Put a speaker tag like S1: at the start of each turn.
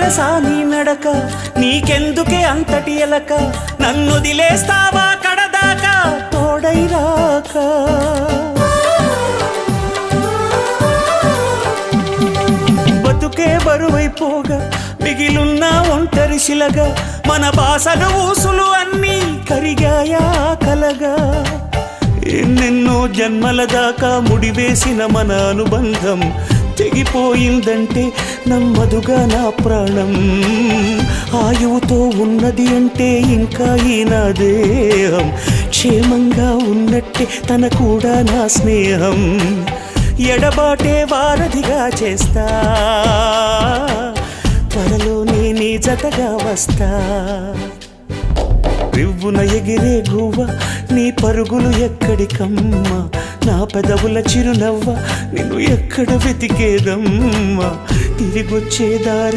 S1: తెలుసా నీ నడక, నీకెందుకే అంతటి ఎలక, నన్నొదిలేస్తావా కడదాకా తోడై రాక. బతుకే బరువైపోగా మిగిలున్న ఒంటరి శిలగా, మన బాసలు ఊసులు అన్నీ కరిగాయా కలగా. ఎన్నెన్నో జన్మల దాకా ముడివేసిన మన అనుబంధం తెగిపోయిందంటే నమ్మదుగా నా ప్రాణం. ఆయువుతో ఉన్నది అంటే ఇంకా ఈ నా దేహం, క్షేమంగా ఉన్నట్టే తన కూడా నా స్నేహం. ఎడబాటే వారధిగా చేస్తా, త్వరలోనే నీ జతగా వస్తా. రివ్వున ఎగిరే గువ్వ నీ పరుగులు ఎక్కడికమ్మ, నా పెదవుల చిరునవ్వ నిన్ను ఎక్కడ వెతికేదమ్మా. తిరిగొచ్చే దారి